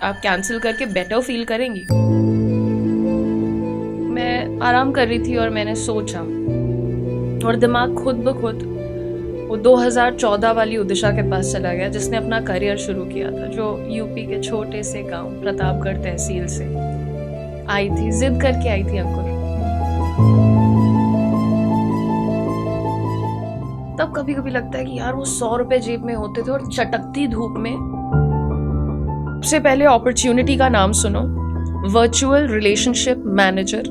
आप कैंसिल करके better feel करेंगी। मैं आराम कर रही थी और मैंने सोचा, और दिमाग खुद ब खुद वो 2014 वाली उदिशा के पास चला गया, जिसने अपना करियर शुरू किया था, जो यूपी के छोटे से गांव प्रतापगढ़ तहसील से आई थी, जिद करके आई थी अंकुर। तब कभी कभी लगता है कि यार वो 100 रुपए जेब में होते थे और चटकती धूप में। सबसे पहले अपॉर्चुनिटी का नाम सुनो, वर्चुअल रिलेशनशिप मैनेजर।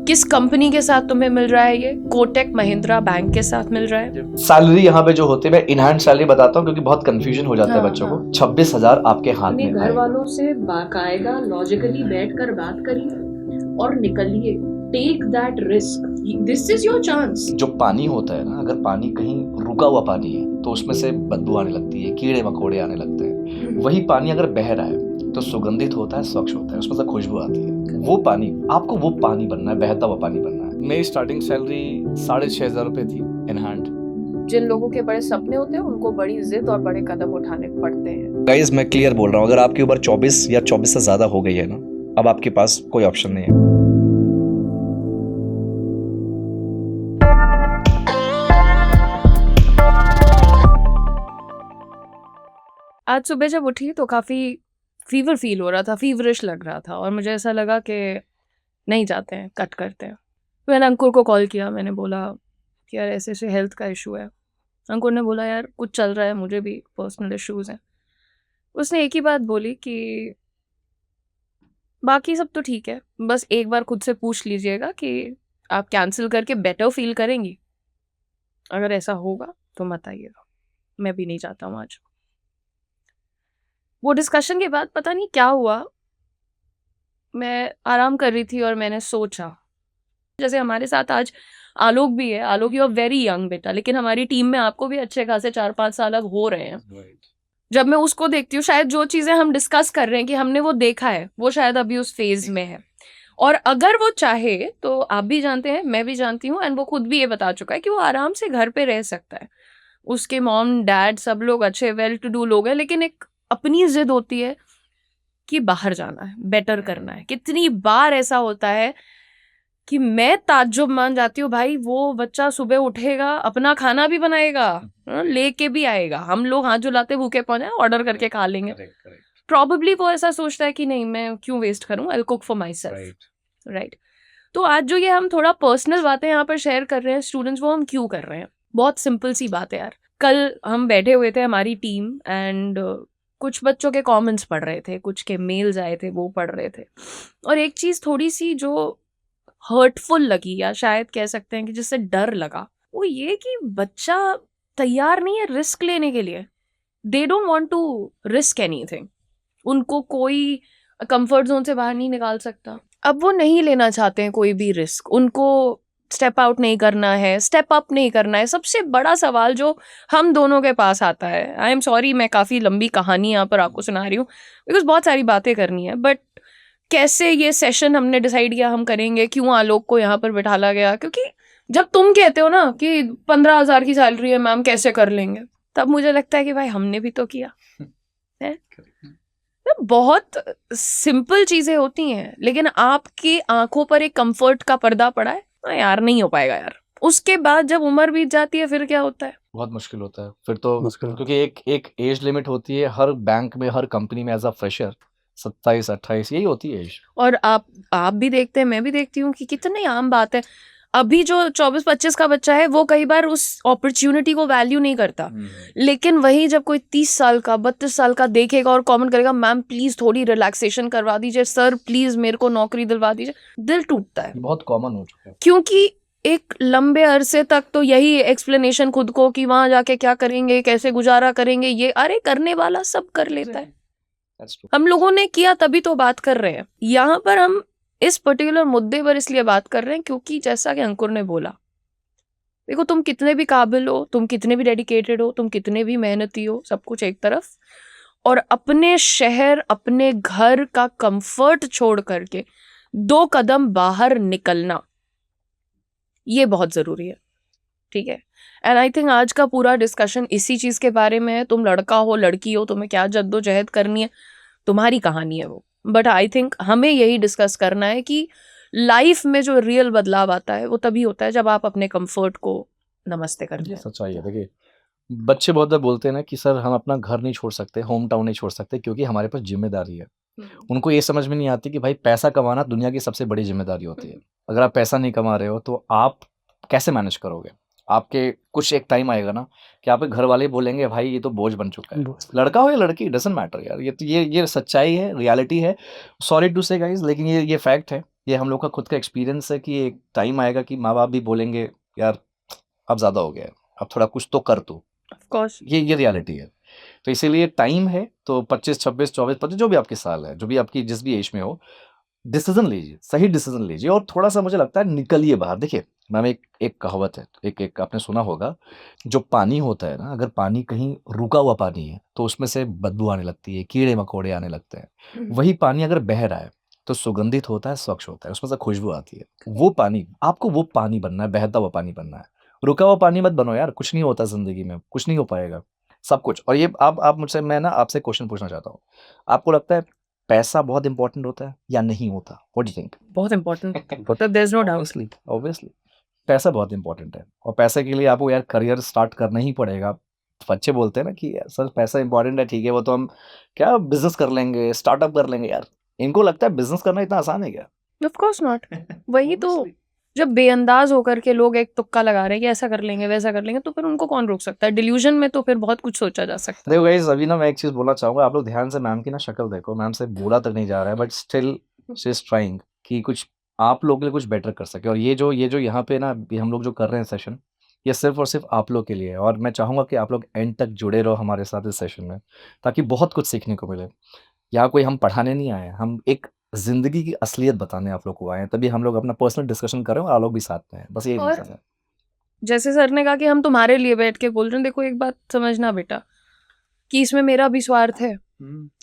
किस कंपनी के साथ तुम्हें मिल रहा है? ये कोटक महिंद्रा बैंक के साथ मिल रहा है। सैलरी यहाँ पे जो होती है, मैं इन हैंड सैलरी बताता हूँ क्योंकि बहुत कंफ्यूजन हो जाता है हाँ, बच्चों को। हाँ। 26,000 आपके हाथ अपने में घर आएगा। वालों से बाकायदा लॉजिकली बैठकर बात करिए और निकलिए। Take that risk, this is your chance. जो पानी होता है ना, अगर पानी कहीं रुका हुआ पानी है तो उसमें से बदबू आने लगती है, कीड़े मकोड़े आने लगते हैं। वही पानी अगर बह रहा है तो सुगंधित होता है, स्वच्छ होता है, उसमें से खुशबू आती है। वो पानी, आपको वो पानी बनना है, बहता हुआ पानी बनना है। मेरी स्टार्टिंग सैलरी 6,500 रुपए थी इन हैंड। जिन लोगों के बड़े सपने होते हैं उनको बड़ी जिद और बड़े कदम उठाने पड़ते हैं। गाइस, मैं क्लियर बोल रहा हूँ, अगर आपकी उम्र 24 या 24 से ज्यादा हो गई है ना, अब आपके पास कोई ऑप्शन नहीं है। आज सुबह जब उठी तो काफ़ी फीवर फील हो रहा था, फीवरिश लग रहा था, और मुझे ऐसा लगा कि नहीं जाते हैं, कट करते हैं। मैंने अंकुर को कॉल किया, मैंने बोला कि यार ऐसे ऐसे हेल्थ का इशू है। अंकुर ने बोला यार कुछ चल रहा है, मुझे भी पर्सनल इश्यूज़ हैं। उसने एक ही बात बोली कि बाकी सब तो ठीक है, बस एक बार खुद से पूछ लीजिएगा कि आप कैंसिल करके बेटर फील करेंगी। अगर ऐसा होगा तो मत आइएगा, मैं भी नहीं चाहता हूँ आज। वो डिस्कशन के बाद पता नहीं क्या हुआ, मैं आराम कर रही थी और मैंने सोचा, जैसे हमारे साथ आज आलोक भी है। आलोक, यू आर वेरी यंग बेटा, लेकिन हमारी टीम में आपको भी अच्छे खासे 4-5 साल अब हो रहे हैं। जब मैं उसको देखती हूँ, शायद जो चीज़ें हम डिस्कस कर रहे हैं कि हमने वो देखा है, वो शायद अभी उस फेज में है। और अगर वो चाहे तो आप भी जानते हैं, मैं भी जानती हूँ, एंड वो खुद भी ये बता चुका है कि वो आराम से घर पे रह सकता है। उसके मॉम डैड सब लोग अच्छे वेल टू डू लोग हैं, लेकिन एक अपनी जिद होती है कि बाहर जाना है, बेटर करना है। कितनी बार ऐसा होता है कि मैं ताज्जुब मान जाती हूँ, भाई वो बच्चा सुबह उठेगा, अपना खाना भी बनाएगा, लेके भी आएगा, हम लोग हाथ झुलाते भूखे पहुंचे ऑर्डर करके खा लेंगे। प्रॉबेबली वो ऐसा सोचता है कि नहीं, मैं क्यों वेस्ट करूं, I will cook for my self, right. तो आज जो ये हम थोड़ा पर्सनल बातें यहाँ पर शेयर कर रहे हैं स्टूडेंट्स, वो हम क्यों कर रहे हैं? बहुत सिंपल सी बात है यार। कल हम बैठे हुए थे हमारी टीम, एंड कुछ बच्चों के कमेंट्स पढ़ रहे थे, कुछ के मेल्स आए थे वो पढ़ रहे थे, और एक चीज़ थोड़ी सी जो हर्टफुल लगी, या शायद कह सकते हैं कि जिससे डर लगा, वो ये कि बच्चा तैयार नहीं है रिस्क लेने के लिए। They don't want to risk anything. उनको कोई कंफर्ट जोन से बाहर नहीं निकाल सकता। अब वो नहीं लेना चाहते हैं कोई भी रिस्क, उनको स्टेप आउट नहीं करना है, स्टेप अप नहीं करना है। सबसे बड़ा सवाल जो हम दोनों के पास आता है, आई एम सॉरी मैं काफ़ी लंबी कहानी यहाँ पर आपको सुना रही हूँ बिकॉज बहुत सारी बातें करनी है, बट कैसे ये सेशन हमने डिसाइड किया हम करेंगे, क्यों आलोक को यहाँ पर बिठाला गया, क्योंकि जब तुम कहते हो ना कि 15,000 की सैलरी है मैम, कैसे कर लेंगे, तब मुझे लगता है कि भाई हमने भी तो किया है। बहुत सिंपल चीजें होती हैं, लेकिन आपकी आंखों पर एक कंफर्ट का पर्दा पड़ा है, यार नहीं हो पाएगा यार। उसके बाद जब उम्र बीत जाती है फिर क्या होता है? बहुत मुश्किल होता है फिर तो, क्योंकि एक एज लिमिट होती है हर बैंक में, हर कंपनी में एज अ फ्रेशर 27-28 यही होती है एज। और आप भी देखते हैं, मैं भी देखती हूँ कि कितनी आम बात है। अभी जो 24-25 का बच्चा है वो कई बार उस अपॉर्चुनिटी को वैल्यू नहीं करता, लेकिन वही जब कोई 30 साल का 32 साल का देखेगा और कमेंट करेगा, मैम प्लीज थोड़ी रिलैक्सेशन करवा दीजिए, सर प्लीज मेरे को नौकरी दिलवा दीजिए, दिल टूटता है। बहुत कॉमन हो चुका है, क्योंकि एक लंबे अरसे तक तो यही एक्सप्लेनेशन खुद को कि वहां जाके क्या करेंगे, कैसे गुजारा करेंगे, ये अरे करने वाला सब कर लेता है। हम लोगों ने किया तभी तो बात कर रहे हैं। यहाँ पर हम इस पर्टिकुलर मुद्दे पर इसलिए बात कर रहे हैं क्योंकि जैसा कि अंकुर ने बोला, देखो तुम कितने भी काबिल हो, तुम कितने भी डेडिकेटेड हो, तुम कितने भी मेहनती हो, सब कुछ एक तरफ, और अपने शहर अपने घर का कंफर्ट छोड़ करके 2 कदम बाहर निकलना, ये बहुत जरूरी है, ठीक है। एंड आई थिंक आज का पूरा डिस्कशन इसी चीज के बारे में है। तुम लड़का हो लड़की हो, तुम्हें क्या जद्दोजहद करनी है, तुम्हारी कहानी है वो, बट आई थिंक हमें यही डिस्कस करना है कि लाइफ में जो रियल बदलाव आता है वो तभी होता है जब आप अपने कंफर्ट को नमस्ते करते ये हैं। सच्चाई है। देखिए, बच्चे बहुत बार बोलते हैं ना कि सर हम अपना घर नहीं छोड़ सकते, होम टाउन नहीं छोड़ सकते क्योंकि हमारे पास ज़िम्मेदारी है। उनको ये समझ में नहीं आती कि भाई पैसा कमाना दुनिया की सबसे बड़ी ज़िम्मेदारी होती है। अगर आप पैसा नहीं कमा रहे हो तो आप कैसे मैनेज करोगे? आपके कुछ एक टाइम आएगा ना कि आपके घर वाले बोलेंगे भाई ये तो बोझ बन चुका है। लड़का हो या लड़की डज़न्ट मैटर यार, ये तो ये सच्चाई है, रियलिटी है। सॉरी टू से गाइज़, लेकिन ये फैक्ट है। ये हम लोग का खुद का एक्सपीरियंस है कि एक टाइम आएगा कि माँ-बाप भी बोलेंगे यार अब ज़्यादा हो गया है, अब थोड़ा कुछ तो कर तू। Of course. ये रियलिटी है। तो इसीलिए टाइम है तो 25, 26, 24, 25 जो भी आपके साल है, जो भी आपकी जिस भी एज में हो, डिसीज़न लीजिए, सही डिसीज़न लीजिए और थोड़ा-सा मुझे लगता है निकलिए बाहर। देखिए, मैम एक एक कहावत है, एक आपने सुना होगा, जो पानी होता है ना, अगर पानी कहीं रुका हुआ पानी है, तो उसमें से बदबू आने लगती है, कीड़े-मकोड़े आने लगते हैं। वही पानी अगर बह रहा है, तो सुगंधित होता है, स्वच्छ होता है, उसमें से खुशबू आती है। वो पानी, आपको वो पानी बनना है, बहता हुआ पानी बनना है। रुका हुआ पानी मत बनो यार, कुछ नहीं होता ज़िंदगी में, कुछ नहीं हो पाएगा, सब कुछ। और ये आप मुझसे मैं ना आपसे क्वेश्चन पूछना चाहता हूँ। आपको लगता है पैसा बहुत इम्पोर्टेंट होता है या नहीं होता? What do you think? बहुत इंपॉर्टेंट, मतलब there is no doubt. Obviously, obviously पैसा बहुत इम्पोर्टेंट है और पैसे के लिए आपको यार करियर स्टार्ट करना ही पड़ेगा। बच्चे बोलते हैं ना कि सर पैसा इम्पोर्टेंट है, ठीक है, वो तो हम क्या बिज़नेस कर लेंगे, स्टार्टअप कर लेंगे यार। इनको लगता है बिज़नेस करना इतना आसान है क्या? Of course not. वही तो, Obviously. जब बेअंदाज होकर के लोग एक तुक्का लगा रहे हैं कि ऐसा कर लेंगे वैसा कर लेंगे, तो फिर उनको कौन रोक सकता है? डिल्यूजन में तो फिर बहुत कुछ सोचा जा सकता है। देखो गाइस, अभी ना मैं एक चीज़ बोलना चाहूँगा, आप लोग ध्यान से मैम की ना शक्ल देखो, मैम से बोला तक नहीं जा रहा है but still she is trying कि कुछ आप लोगों के लिए कुछ बेटर कर सके। और ये जो यहाँ पे ना ये हम लोग जो कर रहे हैं सेशन, ये सिर्फ़ और सिर्फ़ आप लोग के लिए है और मैं चाहूँगा कि आप लोग एंड तक जुड़े रहो हमारे साथ इस सेशन में, ताकि बहुत कुछ सीखने को मिले। यहाँ कोई हम पढ़ाने नहीं आए हैं, हम एक ज़िंदगी की असलियत बताने आप लोग को आए हैं, तभी हम लोग अपना पर्सनल डिस्कशन कर रहे हैं और आप लोग भी साथ में हैं। बस यही और रीज़न है। जैसे सर ने कहा कि हम तुम्हारे लिए बैठ के बोल रहे हैं, देखो एक बात समझना बेटा, कि इसमें मेरा भी स्वार्थ है।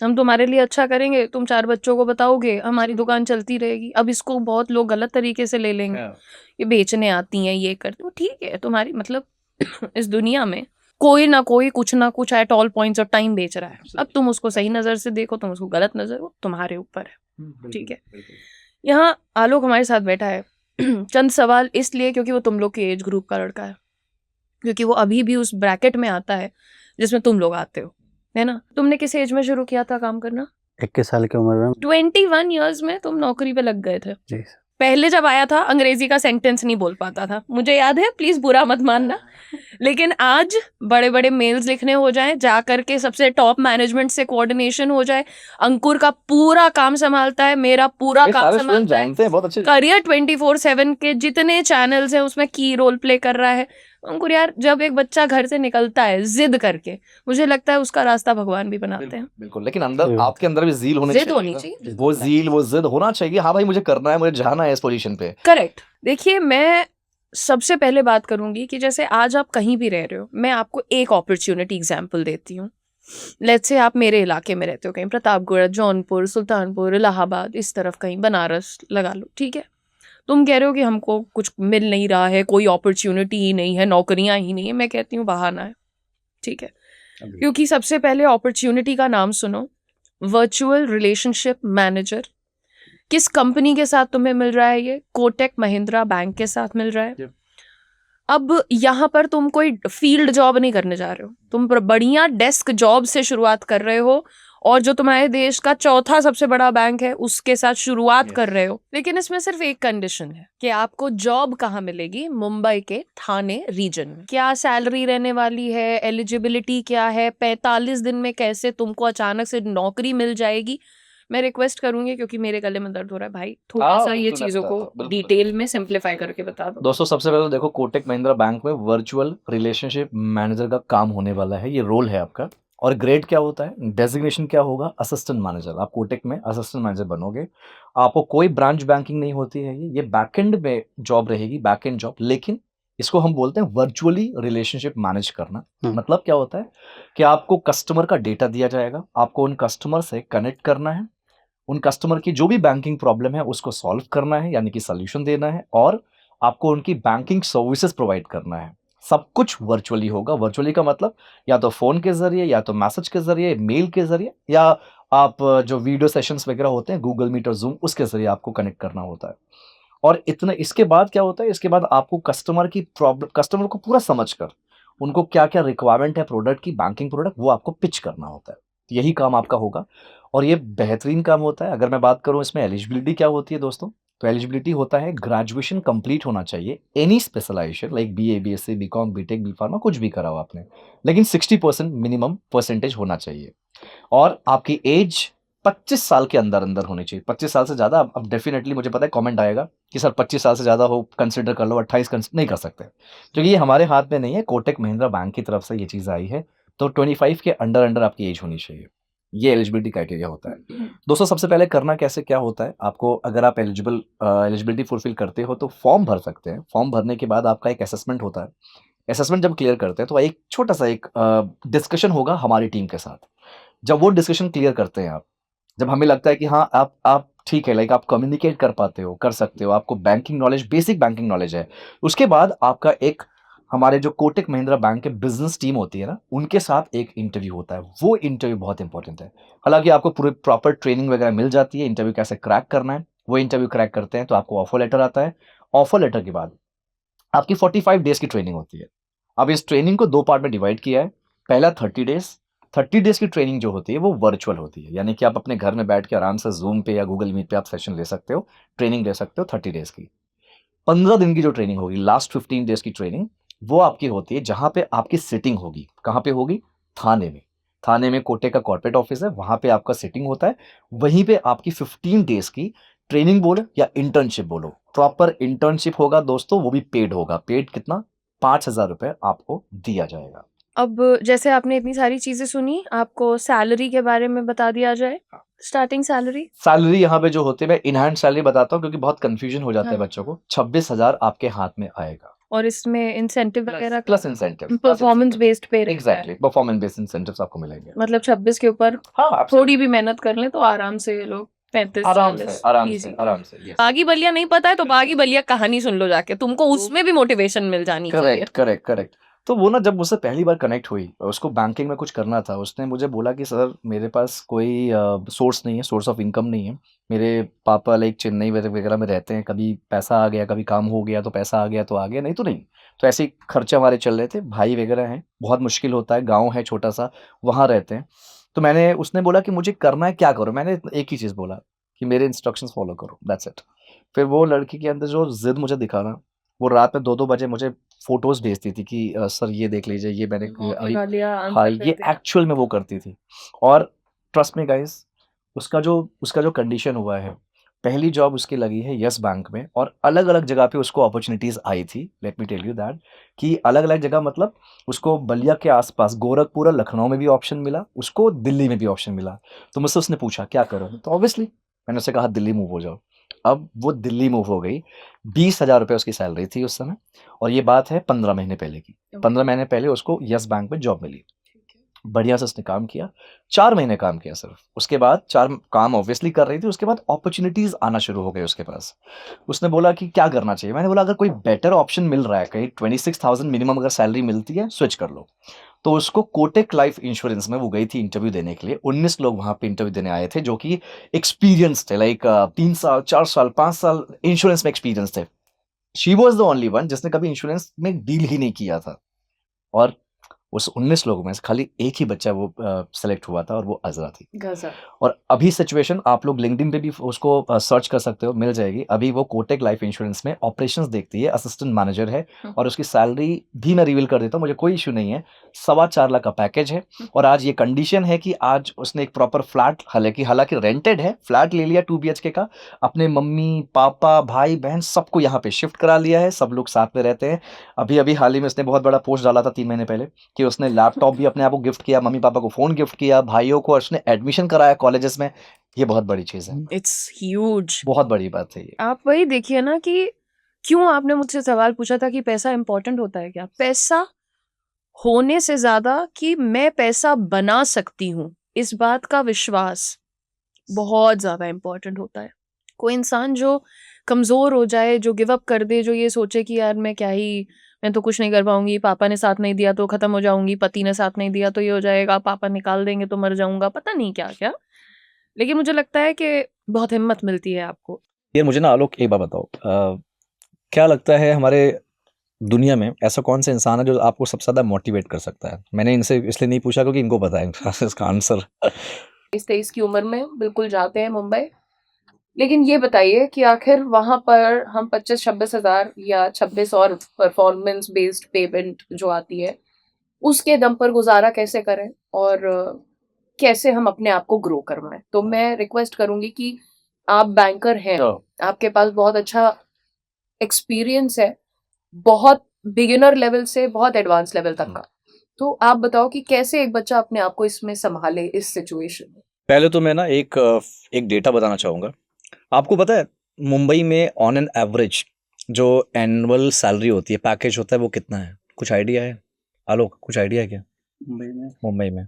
हम तुम्हारे लिए अच्छा करेंगे, तुम 4 बच्चों को बताओगे, हमारी दुकान चलती रहेगी। अब इसको बहुत लोग गलत तरीके से ले लेंगे, ये बेचने आती हैं, ये करती हैं। ठीक है, तुम्हारी मतलब इस दुनिया में कोई ना कोई कुछ ना कुछ at all points of time बेच रहा है। अब तुम उसको सही नज़र से देखो, तुम उसको गलत नज़र, वो तुम्हारे ऊपर है। ठीक है। यहाँ आलोक हमारे साथ बैठा है चंद सवाल इसलिए क्योंकि वो तुम लोग के एज ग्रुप का लड़का है, क्योंकि वो अभी भी उस ब्रैकेट में आता है जिसमें तुम लोग आते हो, है ना? तुमने किस एज में शुरू किया था काम करना? 21 साल की उम्र में। 21 ईयर्स में तुम नौकरी पे लग गए थे। जी। पहले जब आया था अंग्रेजी का सेंटेंस नहीं बोल पाता था, मुझे याद है, प्लीज बुरा मत मानना। लेकिन आज बड़े बड़े मेल्स लिखने हो जाए, जा करके सबसे टॉप मैनेजमेंट से कोऑर्डिनेशन हो जाए, अंकुर का पूरा काम संभालता है, मेरा पूरा ये काम सारे स्टूडेंट संभालता है, जानते हैं बहुत अच्छे। करियर 24/7 के जितने चैनल्स हैं उसमें की रोल प्ले कर रहा है। अंकुर यार, जब एक बच्चा घर से निकलता है जिद करके, मुझे लगता है उसका रास्ता भगवान भी बनाते हैं। बिल्कुल, लेकिन अंदर सही आपके अंदर भी ज़ील होनी जिद चाहिए होनी ना। चाहिए। वो ज़ील, वो ज़िद होना चाहिए। हाँ भाई, मुझे करना है, मुझे जाना है इस पोजीशन पे। करेक्ट। देखिए, मैं सबसे पहले बात करूंगी कि जैसे आज आप कहीं भी रह रहे हो, मैं आपको एक अपॉर्चुनिटी एग्जांपल देती हूँ। लेट्स से आप मेरे इलाके में रहते हो, कहीं प्रतापगढ़, जौनपुर, सुल्तानपुर, इलाहाबाद, इस तरफ कहीं बनारस लगा लो, ठीक है। तुम कह रहे हो कि हमको कुछ मिल नहीं रहा है, कोई अपॉर्चुनिटी ही नहीं है, नौकरियां ही नहीं है। मैं कहती हूँ बहाना है, ठीक है। क्योंकि सबसे पहले अपॉर्चुनिटी का नाम सुनो, वर्चुअल रिलेशनशिप मैनेजर। किस कंपनी के साथ तुम्हें मिल रहा है? ये कोटक महिंद्रा बैंक के साथ मिल रहा है। अब यहाँ पर तुम कोई फील्ड जॉब नहीं करने जा रहे हो, तुम बढ़िया डेस्क जॉब से शुरुआत कर रहे हो, और जो तुम्हारे देश का चौथा सबसे बड़ा बैंक है उसके साथ शुरुआत कर रहे हो। लेकिन इसमें सिर्फ एक कंडीशन है कि आपको जॉब कहाँ मिलेगी? मुंबई के थाने रीजन में। क्या सैलरी रहने वाली है, एलिजिबिलिटी क्या है, 45 दिन में कैसे तुमको अचानक से नौकरी मिल जाएगी? मैं रिक्वेस्ट करूंगी, क्योंकि मेरे गले में दर्द हो रहा है भाई, थोड़ा सा ये चीजों को डिटेल में सिंप्लीफाई करके बता दो। दोस्तों, सबसे पहले तो देखो, कोटक महिंद्रा बैंक में वर्चुअल रिलेशनशिप मैनेजर का काम होने वाला है। ये रोल है आपका। और ग्रेड क्या होता है, डेजिग्नेशन क्या होगा? Assistant manager. आप कोटक में असिस्टेंट मैनेजर बनोगे। आपको कोई ब्रांच बैंकिंग नहीं होती है, ये बैकएंड में जॉब रहेगी, बैकएंड जॉब। लेकिन इसको हम बोलते हैं वर्चुअली रिलेशनशिप मैनेज करना। मतलब क्या होता है कि आपको कस्टमर का डेटा दिया जाएगा, आपको उन कस्टमर से कनेक्ट करना है, उन कस्टमर की जो भी बैंकिंग प्रॉब्लम है उसको सॉल्व करना है, यानी कि सॉल्यूशन देना है, और आपको उनकी बैंकिंग सर्विसेज प्रोवाइड करना है। सब कुछ वर्चुअली होगा। वर्चुअली का मतलब या तो फ़ोन के ज़रिए, या तो मैसेज के ज़रिए, मेल के ज़रिए, या आप जो वीडियो सेशंस वगैरह होते हैं गूगल मीट और जूम, उसके ज़रिए आपको कनेक्ट करना होता है। और इतना इसके बाद क्या होता है, इसके बाद आपको कस्टमर को पूरा समझकर उनको क्या-क्या रिक्वायरमेंट है प्रोडक्ट की, बैंकिंग प्रोडक्ट, वो आपको पिच करना होता है। यही काम आपका होगा और ये बेहतरीन काम होता है। अगर मैं बात करूँ इसमें एलिजिबिलिटी क्या होती है दोस्तों, तो एलिजिबिलिटी होता है ग्रेजुएशन कंप्लीट होना चाहिए, any specialization like BA, BSc, BCom, BTech, B Pharma कुछ भी करा हो आपने, लेकिन 60% मिनिमम परसेंटेज होना चाहिए। और आपकी एज 25 साल के अंदर-अंदर होनी चाहिए। 25 साल से ज़्यादा अब डेफ़िनेटली मुझे पता है कमेंट आएगा कि सर 25 साल से ज़्यादा हो कंसिडर कर लो, 28 नहीं कर सकते। क्योंकि ये हमारे हाथ में नहीं है, कोटक महिंद्रा बैंक की तरफ से ये चीज़ आई है, तो 25 के अंडर-अंडर आपकी एज होनी चाहिए। ये एलिजिबिलिटी क्राइटेरिया होता है। दोस्तों सबसे पहले करना कैसे क्या होता है, आपको अगर आप एलिजिबिलिटी फुलफ़िल करते हो तो फॉर्म भर सकते हैं। फॉर्म भरने के बाद आपका एक असेसमेंट होता है। असेसमेंट जब क्लियर करते हैं तो एक छोटा-सा एक डिस्कशन होगा हमारी टीम के साथ। जब वो डिस्कशन क्लियर करते हैं आप, जब हमें लगता है कि हाँ, आप ठीक है, लाइक आप कम्युनिकेट कर पाते हो, कर सकते हो, आपको banking knowledge, basic banking knowledge है। उसके बाद आपका एक हमारे जो कोटक महिंद्रा बैंक के बिज़नेस टीम होती है ना, उनके साथ एक इंटरव्यू होता है। वो इंटरव्यू बहुत इंपॉर्टेंट है। हालाँकि आपको पूरी प्रॉपर ट्रेनिंग वगैरह मिल जाती है, इंटरव्यू कैसे क्रैक करना है। वो इंटरव्यू क्रैक करते हैं तो आपको ऑफर लेटर आता है। ऑफर लेटर के बाद आपकी 45 डेज़ की ट्रेनिंग होती है। अब इस ट्रेनिंग को 2 पार्ट में डिवाइड किया है। पहला 30 डेज़, 30 डेज़ की ट्रेनिंग जो होती है वो वर्चुअल होती है। यानी कि आप अपने घर में बैठ के आराम से ज़ूम पे या गूगल मीट पे आप सेशन ले सकते हो, ट्रेनिंग ले सकते हो 30 डेज़ की। 15 दिन की जो ट्रेनिंग होगी, लास्ट 15 डेज़ की ट्रेनिंग, वो आपकी होती है जहाँ पे आपकी सिटिंग होगी। कहाँ पे होगी? थाने में। थाने में कोटक का कॉर्पोरेट ऑफिस है, वहाँ पे आपका सिटिंग होता है। वहीं पे आपकी 15 डेज़ की ट्रेनिंग बोलो या इंटर्नशिप बोलो, प्रॉपर इंटर्नशिप होगा दोस्तों, वो भी पेड होगा। पेड कितना? ₹5000 आपको दिया जाएगा। अब जैसे आपने इतनी सारी चीज़ें सुनी, आपको सैलरी के बारे में बता दिया जाए? Starting salary? सैलरी यहाँ पे जो होती है, मैं इन हैंड सैलरी बताता हूँ क्योंकि बहुत कन्फ्यूजन हो जाता है हाँ। बच्चों को। 26,000 आपके हाथ में आएगा। और इसमें इंसेंटिव वगैरह प्लस इंसेंटिव। परफॉर्मेंस बेस्ड पे रहता है। एग्ज़ैक्टली, परफॉर्मेंस बेस्ड इंसेंटिव्स आपको मिलेंगे। मतलब 26 के ऊपर हाँ, absolutely। थोड़ी भी मेहनत कर लें तो आराम से ये लोग 35 आराम 40 से, आराम से, इजी। आराम से, यस। बागी बलिया नहीं पता है तो बागी बलिया कहानी सुन लो जाके, तुमको उसमें भी मोटिवेशन मिल जानी चाहिए। Correct, correct, correct. तो वो ना जब मुझसे पहली बार कनेक्ट हुई, उसको बैंकिंग में कुछ करना था, उसने मुझे बोला कि सर मेरे पास कोई सोर्स नहीं है, सोर्स ऑफ इनकम नहीं है। मेरे पापा लाइक चेन्नई वगैरह में रहते हैं, कभी पैसा आ गया, कभी काम हो गया तो पैसा आ गया तो आ गया, नहीं तो नहीं। तो ऐसे ही खर्चे हमारे चल रहे थे, भाई वगैरह हैं, बहुत मुश्किल होता है, गाँव है छोटा-सा, वहाँ रहते हैं। तो उसने बोला कि मुझे करना है, क्या करूँ? मैंने एक ही चीज़ बोला कि मेरे इंस्ट्रक्शंस फॉलो करो, दैट्स इट। फिर वो लड़की के अंदर जो ज़िद मुझे दिखा ना, वो रात में 2-2 बजे मुझे फ़ोटोज़ भेजती थी कि सर ये देख लीजिए, ये मैंने अभी उठा लिया, हाँ, आंसर कर ये दिया। एक्चुअल में वो करती थी। और ट्रस्ट मी गाइज़, उसका जो कंडीशन हुआ है, पहली जॉब उसकी लगी है येस बैंक में और अलग-अलग जगह पे उसको अपॉर्च्युनिटीज़ आई थी। Let me tell you that कि अलग-अलग जगह मतलब उसको बलिया के आस-पास गोरखपुर और लखनऊ में भी ऑप्शन मिला, उसको दिल्ली में भी ऑप्शन मिला। तो मुझसे उसने पूछा क्या करोगे? तो ऑब्वियसली मैंने उससे कहा दिल्ली मूव हो जाओ। अब वो दिल्ली मूव हो गई। ₹20,000 उसकी सैलरी थी उस समय और ये बात है 15 महीने पहले की। 15 महीने पहले उसको येस बैंक में जॉब मिली। बढ़िया से उसने काम किया, 4 महीने काम किया सिर्फ़। उसके बाद 4 काम ऑब्वियसली कर रही थी, उसके बाद अपॉर्च्युनिटीज़ आना शुरू हो गए उसके पास। उसने बोला कि क्या करना चाहिए? मैंने बोला अगर कोई बेटर ऑप्शन मिल रहा है, कहीं 26,000 मिनिमम अगर सैलरी मिलती है, स्विच कर लो। तो उसको कोटक लाइफ इंश्योरेंस में वो गई थी इंटरव्यू देने के लिए। 19 लोग वहाँ पे इंटरव्यू देने आए थे जो कि एक्सपीरियंस्ड थे, लाइक 3 साल, 4 साल, 5 साल इंश्योरेंस में एक्सपीरियंस थे। She was the only one जिसने कभी इंश्योरेंस में डील ही नहीं किया था और उस 19 लोगों में से खाली एक ही बच्चा वो सेलेक्ट हुआ था और वो अज़रा थी। गज़ब। और अभी सिचुएशन आप लोग लिंक्डइन पे भी उसको सर्च कर सकते हो, मिल जाएगी। अभी वो कोटक लाइफ इंश्योरेंस में ऑपरेशंस देखती है, असिस्टेंट मैनेजर है और उसकी सैलरी भी मैं रिवील कर देता हूँ, मुझे कोई इश्यू नहीं है। 4.25 लाख का पैकेज है और आज ये कंडीशन है कि आज उसने एक प्रॉपर फ्लैट, हालाँकि रेंटेड है, फ्लैट ले लिया 2 बीएचके का, अपने मम्मी, पापा, भाई-बहन सबको यहाँ पे शिफ्ट करा लिया है, सब लोग साथ में रहते हैं। अभी-अभी हाल ही में उसने बहुत बड़ा पोस्ट डाला था 3 महीने पहले कि उसने लैपटॉप भी अपने आप को गिफ्ट किया, मम्मी-पापा को फ़ोन गिफ्ट किया, भाइयों को उसने एडमिशन कराया कॉलेजेस में। ये बहुत बड़ी चीज़ है। It's huge. बहुत बड़ी बात है ये। आप वही देखिए ना कि क्यों आपने मुझसे सवाल पूछा था कि पैसा इम्पोर्टेंट होता है क्या? पैसा होने से ज़्यादा कि मैं पैसा बना सकती हूँ, इस बात का विश्वास बहुत ज़्यादा इम्पोर्टेंट होता है। कोई इंसान जो कमज़ोर हो जाए, जो गिव अप कर दे, जो ये सोचे कि यार मैं तो कुछ नहीं कर पाऊँगी, पापा ने साथ नहीं दिया तो ख़त्म हो जाऊँगी, पति ने साथ नहीं दिया तो ये हो जाएगा, पापा निकाल देंगे तो मर जाऊँगा, पता नहीं क्या-क्या। लेकिन मुझे लगता है कि बहुत हिम्मत मिलती है आपको। यार मुझे ना आलोक एक बात बताओ, क्या लगता है हमारे दुनिया में ऐसा कौन सा इंसान है जो आपको सबसे ज़्यादा मोटिवेट कर सकता है? मैंने इनसे इसलिए नहीं पूछा क्योंकि इनको पता है इसका आंसर। 23 की उम्र में बिल्कुल जाते हैं मुंबई। लेकिन ये बताइए कि आखिर वहाँ पर हम 25-26 हज़ार या 26 और परफॉर्मेंस बेस्ड पेमेंट जो आती है, उसके दम पर गुज़ारा कैसे करें और कैसे हम अपने आप को ग्रो करवाएँ? तो मैं रिक्वेस्ट करूँगी कि आप बैंकर हैं, आपके पास बहुत अच्छा एक्सपीरियंस है, बहुत बिगिनर लेवल से बहुत एडवांस लेवल तक का। तो आप बताओ कि कैसे एक बच्चा अपने आप को इसमें सँभाले इस सिचुएशन में? पहले तो मैं ना एक डेटा बताना चाहूँगा। आपको पता है मुंबई में ऑन एन एवरेज जो एनुअल सैलरी होती है, पैकेज होता है, वो कितना है? कुछ आइडिया है? आलोक कुछ आइडिया है क्या? मुंबई में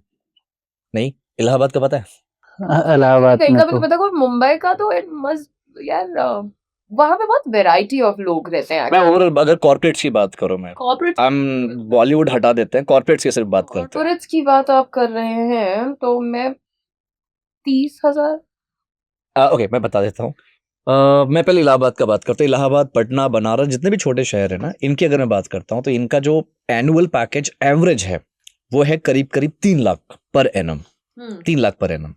नहीं, इलाहाबाद का पता है? इलाहाबाद कहीं में का भी तो तो पता को मुंबई का तो इट मस्ट यार वहाँ पे बहुत वैरायटी ऑफ लोग रहते हैं। मैं ओवरऑल अगर कॉर्पोरेट्स की बात करो, मैं कॉर्पोरेट हम बॉलीवुड हटा देते हैं, कॉर्पोरेट्स की सिर्फ बात करते हैं। कॉर्पोरेट्स की बात आप कर रहे हैं तो मैं 30,000 ओके मैं बता देता हूँ। मैं पहले इलाहाबाद का बात करता हूँ। इलाहाबाद, पटना, बनारस, जितने भी छोटे शहर है ना, इनकी अगर मैं बात करता हूँ तो इनका जो एनुअल पैकेज एवरेज है वो है करीब करीब 3 lakh per annum. 3 lakh per annum.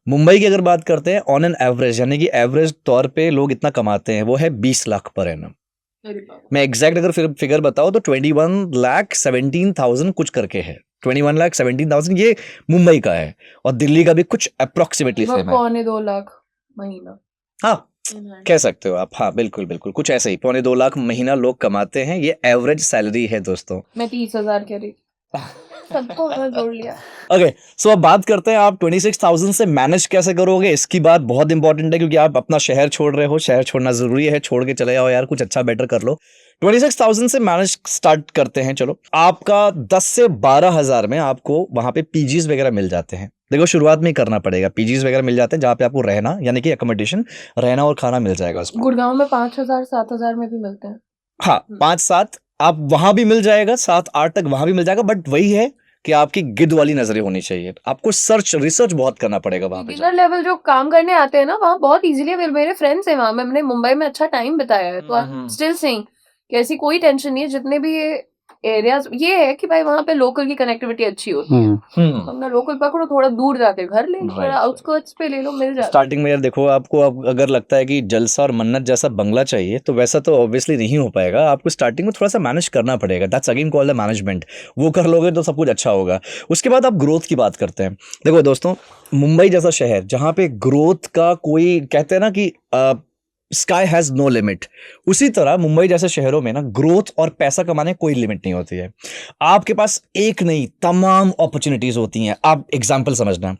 Mumbai की अगर बात करते हैं ऑन एन एवरेज, यानी कि एवरेज तौर पे लोग इतना कमाते हैं, वो है 20 लाख पर एनम। मैं एग्जैक्ट अगर फिगर बताऊं तो 21,17,000 कुछ करके है। 21,17,000 ये मुंबई का है और दिल्ली का भी कुछ अप्रोक्सीमेटली सेम है। 2.25 लाख महीना। हाँ कह सकते हो आप, हाँ बिल्कुल बिल्कुल कुछ ऐसे ही 2.25 लाख महीना लोग कमाते हैं। ये एवरेज सैलरी है दोस्तों। मैं 30,000 कह रही सबको मैं जोड़ लिया। ओके सो अब बात करते हैं आप 26,000 से मैनेज कैसे करोगे। इसकी बात बहुत इंपॉर्टेंट है क्योंकि आप अपना शहर छोड़ रहे हो, शहर छोड़ना जरूरी है, छोड़ के चले जाओ यार, कुछ अच्छा बेटर कर लो। 26,000 से मैनेज स्टार्ट करते हैं। चलो आपका 10 से 12,000 में आपको वहां पे पीजीज वगैरह मिल जाते हैं। देखो शुरुआत में ही करना पड़ेगा, पीजीज वगैरह मिल जाते हैं जहाँ पे आपको रहना यानी कि अकोमोडेशन, रहना और खाना मिल जाएगा उसमें। गुड़गांव में 5,000-7,000 में भी मिलते हैं। हाँ 5-7 आप वहां भी मिल जाएगा, 7-8 तक वहां भी मिल जाएगा। बट वही है कि आपकी गिद्ध वाली नजरें होनी चाहिए, आपको रिसर्च बहुत करना पड़ेगा वहां पे। बिगिनर लेवल जो काम करने आते हैं ना, वहाँ बहुत इजीली मेरे फ्रेंड्स हैं वहाँ, मैंने मुंबई में अच्छा टाइम बिताया है, तो आई एम स्टिल सेइंग कि ऐसी कोई टेंशन नहीं है। जितने भी ये एरियाज, ये है कि भाई वहाँ पे लोकल की कनेक्टिविटी अच्छी होती है। अपना लोकल पकड़ो, थोड़ा दूर जाके घर ले लो, थोड़ा आउटस्कर्ट्स पे ले लो, मिल जाता है। स्टार्टिंग में यार देखो, आपको अब अगर लगता है कि जलसा और मन्नत जैसा बंगला चाहिए तो वैसा तो ऑब्वियसली नहीं हो पाएगा। आपको स्टार्टिंग में थोड़ा सा मैनेज करना पड़ेगा। That's again called the management. वो कर लोगे तो सब कुछ अच्छा होगा। उसके बाद आप ग्रोथ की बात करते हैं। देखो दोस्तों, मुंबई जैसा शहर जहाँ पे ग्रोथ का कोई, कहते हैं ना कि स्काई हैज नो लिमिट, उसी तरह मुंबई जैसे शहरों में ना ग्रोथ और पैसा कमाने कोई लिमिट नहीं होती है। आपके पास एक नहीं तमाम अपॉर्चुनिटीज होती हैं। आप एग्जांपल समझना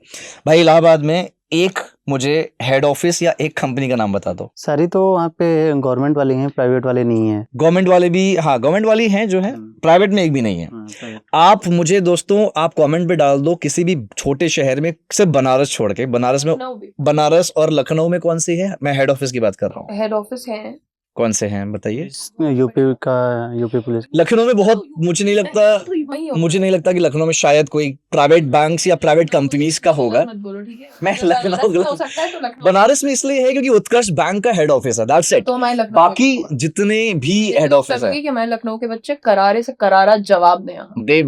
भाई, इलाहाबाद में एक मुझे हेड ऑफिस या एक कंपनी का नाम बता दो। सारी तो वहाँ पे गवर्नमेंट वाले हैं, प्राइवेट वाले नहीं है। गवर्नमेंट वाले भी, हाँ गवर्नमेंट वाली हैं जो है, प्राइवेट में एक भी नहीं है। आप मुझे दोस्तों आप कमेंट पे डाल दो किसी भी छोटे शहर में, सिर्फ बनारस छोड़ के, बनारस में, बनारस और लखनऊ में कौन सी है? मैं हेड ऑफिस की बात कर रहा हूँ। हेड ऑफिस है कौन से हैं बताइए? UP police. लखनऊ में बहुत, मुझे नहीं लगता कि लखनऊ में शायद कोई प्राइवेट बैंक्स या प्राइवेट कंपनीज का होगा। मैं लखनऊ, बनारस में इसलिए है क्योंकि उत्कर्ष बैंक का हेड ऑफिस है, दैट्स इट। बाकी जितने भी हेड ऑफिस है, कि हमारे लखनऊ के बच्चे करारे से करारा जवाब दें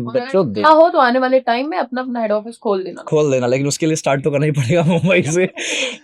बच्चों दे हो तो आने वाले टाइम में अपना अपना हेड ऑफिस खोल देना, लेकिन उसके लिए स्टार्ट तो करना ही पड़ेगा मुंबई से।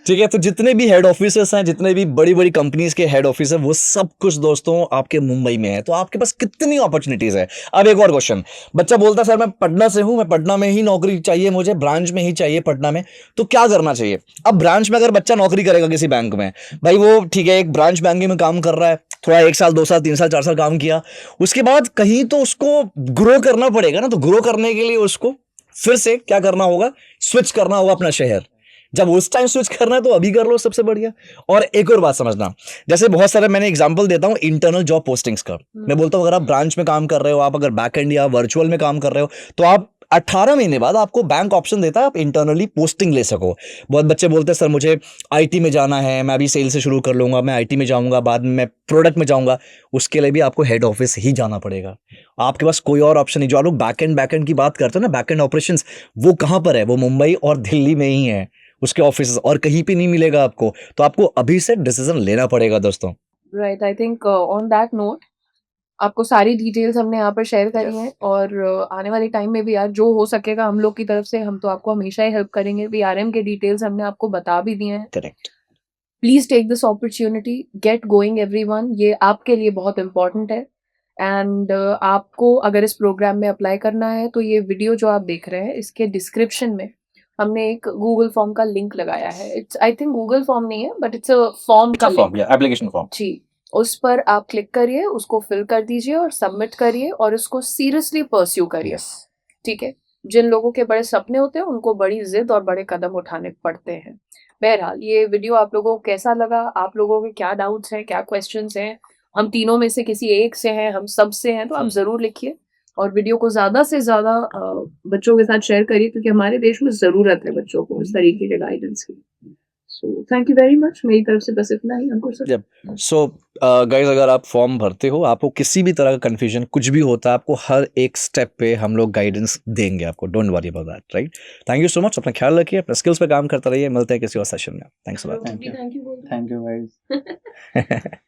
ठीक है, तो जितने भी हेड ऑफिसेस हैं, जितने भी बड़ी बड़ी कंपनीज के हेड ऑफिस है, वो सब कुछ दोस्तों आपके मुंबई में है। तो आपके पास कितनी अपॉर्चुनिटीज है। अब एक और क्वेश्चन, बच्चा बोलता है सर मैं पटना से हूं, मैं पटना में ही नौकरी चाहिए, मुझे ब्रांच में ही चाहिए पटना में, तो क्या करना चाहिए? अब ब्रांच में अगर बच्चा नौकरी करेगा किसी बैंक में, भाई वो ठीक है एक ब्रांच बैंकिंग में काम कर रहा है, थोड़ा 1 साल 2 साल 3 साल 4 साल काम किया, उसके बाद कहीं तो उसको ग्रो करना पड़ेगा ना। तो ग्रो करने के लिए उसको फिर से क्या करना होगा? स्विच करना होगा अपना शहर। जब उस टाइम स्विच करना है तो अभी कर लो, सबसे बढ़िया। और एक और बात समझना, जैसे बहुत सारे मैंने एग्जांपल देता हूं इंटरनल जॉब पोस्टिंग्स का। मैं बोलता हूं अगर आप ब्रांच में काम कर रहे हो, आप अगर बैक एंड या वर्चुअल में काम कर रहे हो, तो आप 18 महीने बाद आपको बैंक ऑप्शन देता है आप इंटरनली पोस्टिंग ले सको। बहुत बच्चे बोलते हैं सर मुझे आईटी में जाना है, मैं अभी सेल से शुरू कर लूंगा, मैं आईटी में जाऊंगा, बाद में मैं प्रोडक्ट में जाऊंगा। उसके लिए भी आपको हेड ऑफिस ही जाना पड़ेगा। आपके पास कोई और ऑप्शन नहीं। जो आप लोग बैक एंड की बात करते हो ना, बैक एंड ऑपरेशंस, वो कहां पर है? वो मुंबई और दिल्ली में ही है। उसके ऑफिस और कहीं पे नहीं मिलेगा आपको, तो आपको अभी से डिसीजन लेना पड़ेगा दोस्तों। Right, I think on that note आपको सारी डिटेल्स हमने यहाँ पर शेयर करी हैं, और आने वाले टाइम में भी यार जो हो सकेगा हम लोग की तरफ से हम तो आपको हमेशा ही हेल्प करेंगे। वीआरएम के डिटेल्स हमने आपको बता भी दिए हैं। Correct. Please take this opportunity, get going everyone, ये आपके लिए बहुत इंपॉर्टेंट है। एंड आपको अगर इस प्रोग्राम में अप्लाई करना है तो ये वीडियो जो आप देख रहे हैं इसके डिस्क्रिप्शन में हमने एक गूगल फॉर्म का लिंक लगाया है। It's I think Google form नहीं है बट इट्स अ फॉर्म का लिंक। Application form. जी, उस पर आप क्लिक करिए, उसको फिल कर दीजिए और सबमिट करिए और इसको सीरियसली परस्यू करिए। ठीक है, जिन लोगों के बड़े सपने होते हैं उनको बड़ी जिद और बड़े कदम उठाने पड़ते हैं। बहरहाल ये वीडियो आप लोगों को कैसा लगा, आप लोगों के क्या डाउट्स हैं, क्या क्वेश्चंस हैं, हम तीनों में से किसी एक से हैं, हम सब से हैं, तो आप जरूर लिखिए और वीडियो को ज्यादा से ज्यादा बच्चों के साथ शेयर करिए, क्योंकि हमारे देश में जरूरत है बच्चों को इस तरीके के गाइडेंस की। So thank you very much, मेरी तरफ से बस इतना ही अंकुर सर। सो गाइज, अगर आप फॉर्म भरते हो, आपको किसी भी तरह का कंफ्यूजन कुछ भी होता है, आपको हर एक स्टेप पे हम लोग गाइडेंस देंगे आपको। Don't worry about that, right? Thank you so much. अपना ख्याल रखिए, अपने स्किल्स पे काम करते रहिए। मिलते हैं किसी और सेशन में। Thanks a lot. Thank you. Thank you Thank you guys.